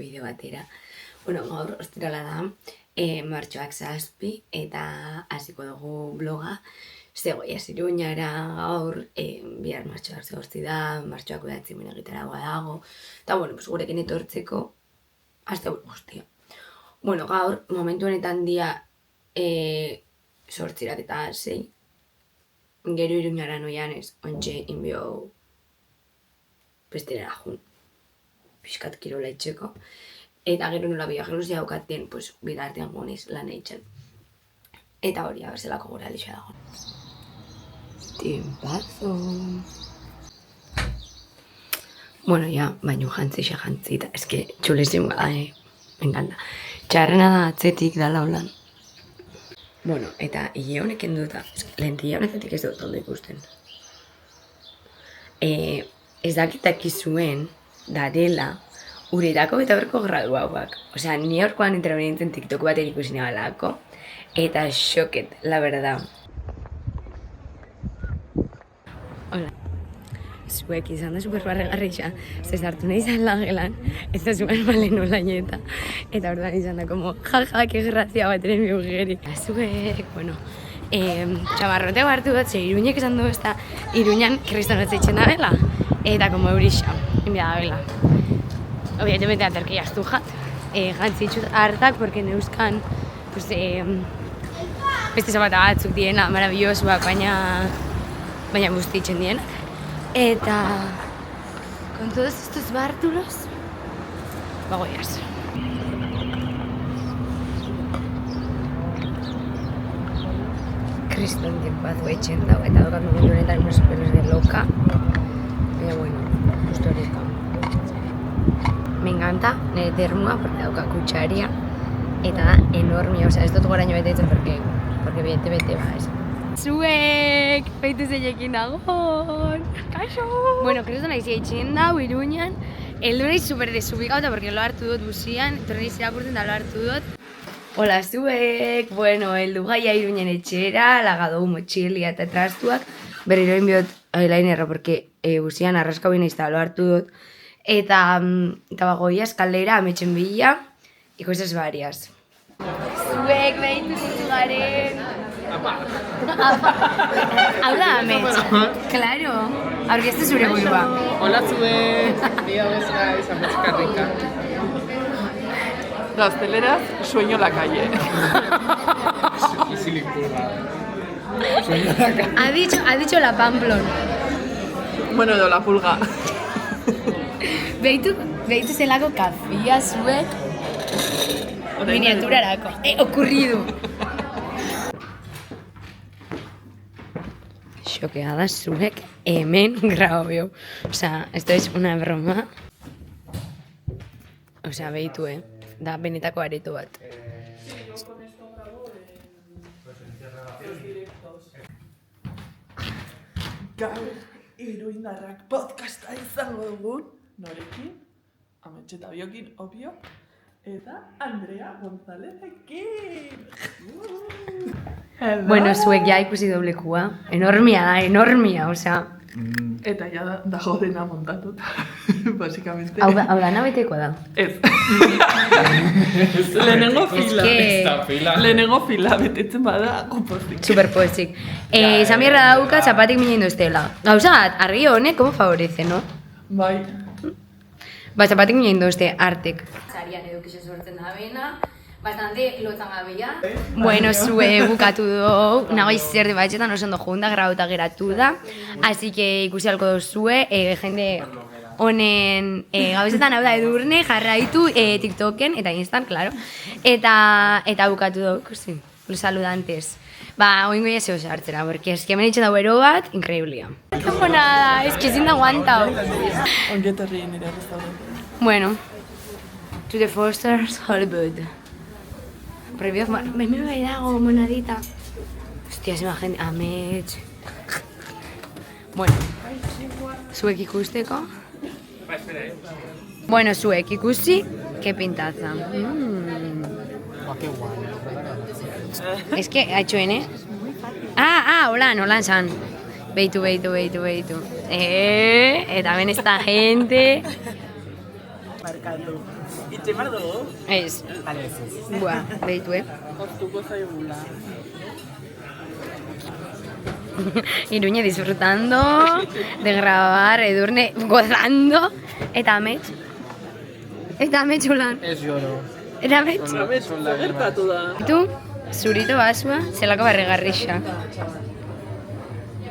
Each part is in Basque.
beste bideo batera. Bueno, gaur ostirala da, martxoak 7 eta hasiko dugu bloga. Zegoia Iruñara gaur, bihar martxoak 8 da, martxoak 9 minegitaragoa dago. Eta, bueno, gurekin etortzeko, azte guztia. Bueno, gaur, momentu honetan dia 8 eta 6. Gero Iruñara noianez, ontxe inbio bestelera jun. Piskat kirola itxeko. Eta gero nola biajeluzia daukatien, pues, bidartean goniz lan eitzen. Eta hori, aberzelako gora lixa dago. Tiempazo! Bueno, ya, baino jantzita. Ez que txulezimo da, me encanta. Txarrena da atzetik dala holan. Bueno, eta hile honek enduta, lentilla honetik ez dut ondo ikusten. Ez dakitak izuen, darela, uretako eta berko graduauak. Osea, ni horkoan intervenienten TikTok baten ikusi nabalako, eta xoket, la verdad. Hola. Zuek izan da superbarregarrixa, zezartu nahi izan lagelan, ez da zuen malen olaineta. Eta orduan izan da, como, jaja, que grazia bateren biugeri. Zuek, bueno, txabarrote hartu dut, ze Iruñek esan du, ez da, Iruñan kristonotze itxen da bela. Eta, como eurixa, enbia da bela. Obviamente aterki jaztu jat, jantzitxut hartak, porque neuzkan, pues, beste zapata batzuk diena, maravillosuak, baina guztitzen dienak. Eta, con todos estos bártulos, bagoiaz. Kriston tiempatu etxen dago, eta dokat momentu honetan una superes de loca. Baina, bueno, justo horreta. Me encanta, nire termua, porque dauka kutsaria, eta da enormia, o sea, ez dut goraino betetzen, porque bete ba, ez. Zuek, baitu zeinekin dagoen. Kaixo! Bueno, kresto nahi zeitzen dau, Iruñan. Eldu nahi super desubikauta, porque lo hartu dut busian, torre nahi zirakurtzen da lo hartu dut. Hola, zuek! Bueno, eldu gaia Iruñan etxera, lagadou motxilia eta trastuak. Berriro inbiot eyelinerra, porque busian arraskau nahi da lo hartu dut. Eta bagoia eskaldera, ametxen bila, y cosas varias. Zuek, behitu zurtu garen. Hau da, amets. Claro. Aurkezte zure burua. Hola zuek, dia bezgaiz, amets karrika. Gazteleraz, sueño la calle. Ha dicho la Pamplon. Bueno, edo la pulga. Behitu zelako kafia zuek. Miniaturarako. Okurridu. Xokeada zuek hemen grabio. O sea, esto es una broma. O sea, behitu, da benetako areto bat. Gaur, Iruindarrak podcasta izango dugun, norekin, Ametxe eta Biokin, obio, eta Andrea Gonzalezekin. Bueno, zuek ja ikusi doblekua. Enormia, osea. Eta ja dago dena montatuta, basikamente. Hau da nabeteko da. Ez. Lehenengo fila betetzen bada, gupozik. Superpozik. Izan bierra dauka, zapatik minen duztela. Gauza bat, argi honek, como favorece, no? Bai. Ba, zapatik minen duzte artek. Zarian edukizio sortzen da bena. Bastante lotzan gabea. Bueno, zue bukatu du, nago izerde batxetan oso ondo junda, grauta geratu da. Así que ikusi alko duzue, jende honen gauzetan hau da edurne, jarraitu TikToken eta Instan, claro. Eta bukatu du, ikusi, los saludantes. Ba, oingo ya zeo sartzera, porque es que hemen itxen dago ero bat, increíblia. Como nada, es que ezin da aguantau. Ongetorri nire restaurante. Bueno, to the Foster's Hollywood. Prohibido fumar. Me dago monadita. Hostia, se gente. Amets. Bueno. Zuek ikusteko. Bueno, zuek ikusi. Qué pintaza. Qué guay. Es que ha hecho N. Hola, san. Beitu. Eta ben esta gente. Markatu. Itxemar dugu? Ez. Vale, ez. Buah, behitu, Oztuko zaigula. Iruñe disfrutando de grabar, Edurne gozando. Eta amets. Eta amets ulan. Ez lloro. Eta amets. Gertatu da. Tu, zurito basua, zelako barregarrixa.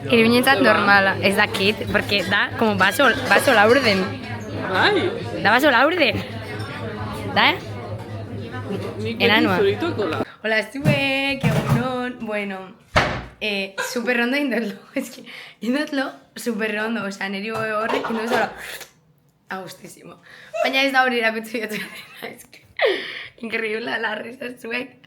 Iruñentzat normala, ez dakit, porque da como baso laurden. Bai, Da baso laurden. Da, nik Enanua. zurituko la. Hola, zuek, egunon, bueno, super ondo indotlo, es que indotlo super ondo, o sea, niri horrek indotlo zara, agustísimo. Baina ez da hori irakutzu jotu dena, es que, increíble la risa zuek.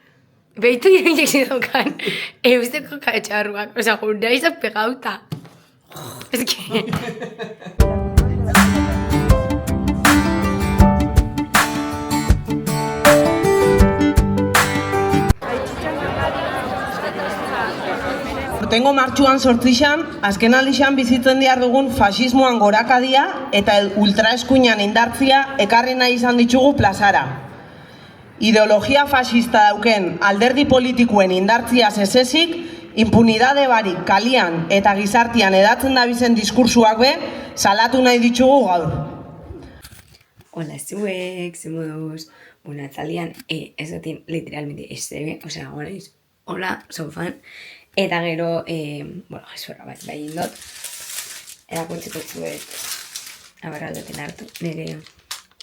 Beitu irenik dokan, eusteko katxarruak, o sea, jura izan pegauta. Es que... Aurtengo martxuan sortzixan, azken aldixan bizitzen diar dugun fasismoan gorakadia eta ultraeskuinan indartzia ekarri nahi izan ditugu plazara. Ideologia fascista dauken alderdi politikuen indartzia zezesik, impunidade barik kalian eta gizartian edatzen dabizen diskursuak be, salatu nahi ditugu gaur. Hola, zuek, zemoduz, bueno, atzalian, ez dutin literalmente estebe, osea, goraiz, hola, son fan, eta gero, bueno, jesuera bat, bai indot, erakuntzeko zuek, abarraldeten hartu, nire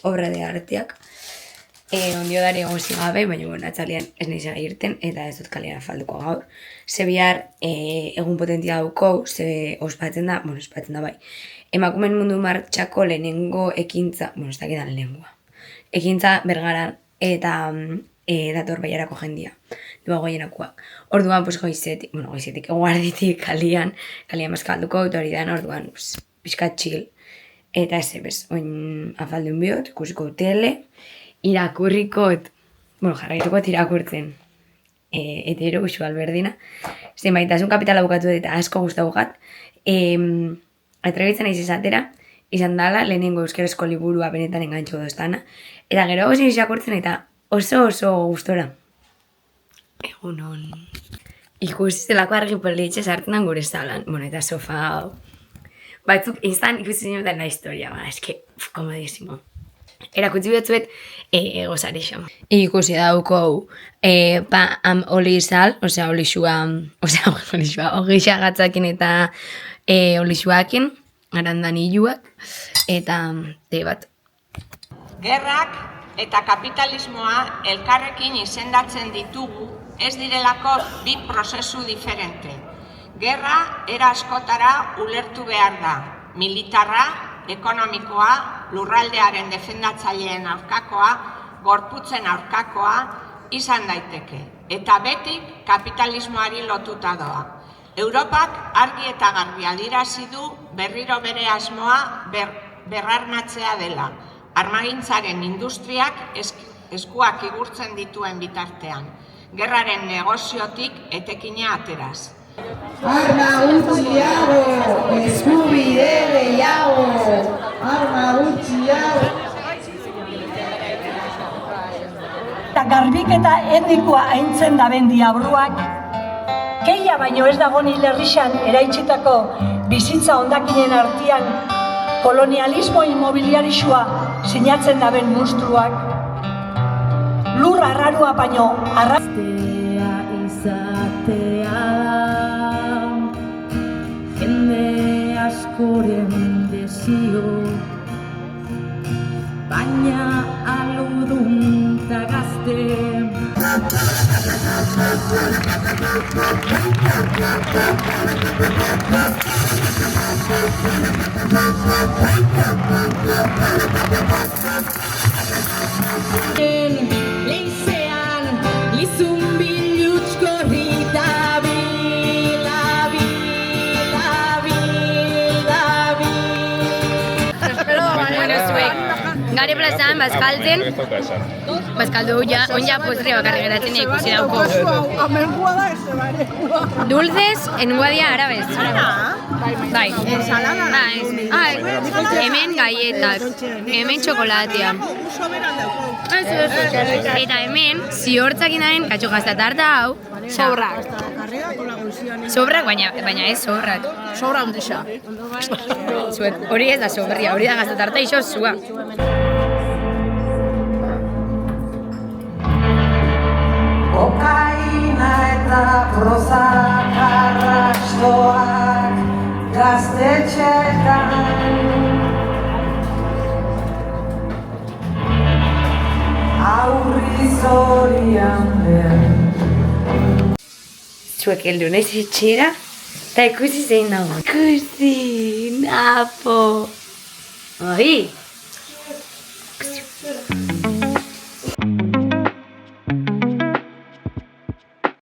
obra de arteak, ondio dare gozi gabe, baina, bueno, atzalian ez nahi zara irten, eta ez dut kalean afalduko gaur. Ze bihar, egun potentia daukou, ze ospatzen da, bueno, ospatzen da bai, emakumen mundu martxako lehenengo ekintza, bueno, ez dakidan lehenengoa, ekintza Bergaran eta dator baiarako jendia, duago goienakoak. Orduan, pues goizetik, eguarditik kalian bazkalduko, eta hori dan, orduan, pues, pixka txil. Eta ez ebez, oin afaldun biot, ikusiko tele, irakurrikot, bueno, jarraituko irakurtzen, etero, usu alberdina, zenbaitasun kapitala bukatu eta asko guztago gat, atrebitzen naiz izatera, izan dala, lehenengo euskerazko liburua benetan engantxo doztana, eta gero gozien irakurtzen eta oso gustora. Egunon. Ikusi zelako argi politxe sartzen gure zalan, bueno, eta sofa, batzuk instan ikusi zinuten la historia, eske, komodísimo. Erakutsi betzuet gozarixa. Ikusi dauko olizal, osea, olixua gatzakin eta olixuakin, arandan hiluak, eta te bat. Gerrak eta kapitalismoa elkarrekin izendatzen ditugu ez direlako bi prozesu diferente. Gerra era askotara ulertu behar da, militarra, ekonomikoa, lurraldearen defendatzaileen aurkakoa, gorputzen aurkakoa izan daiteke. Eta betik kapitalismoari lotuta doa. Europak argi eta garbi adierazi du berriro bere asmoa berrarmatzea dela. Armagintzaren industriak eskuak igurtzen dituen bitartean. Gerraren negoziotik etekina ateraz. Arma gutxiago, eskubide gehiago, arma gutxiago. Eta garbiketa etnikoa aintzen daben diabruak, keia baino ez dago hilerrixan eraitsitako bizitza hondakinen artean, kolonialismo immobiliarixua sinatzen daben monstruak, lur arrarua baino arraztea izatea jende askoren desio, baina aludun ta gazte. Leizean, lizun bilutsko rita Gare plazan, bazkaltzen, bazkaldu onja postre bakarri geratzen ikusi dauko. Dulces, enguadia arabez. Bai. Ensalada. Hemen gaietak, hemen txokolatea. Eta hemen, ziortzakinaren katxo gaztatarta hau. Sobrak. Sobrak, baina ez sobrak. Sobra ondisa. Zuek, hori ez da sobria, hori da gaztatarta iso zua. Kokaina eta prozak arrastoak gaztetxetan. Aurri zorian den. Zuek heldu naiz etxera, eta ikusi zein dago. Ikusi, napo. Oi,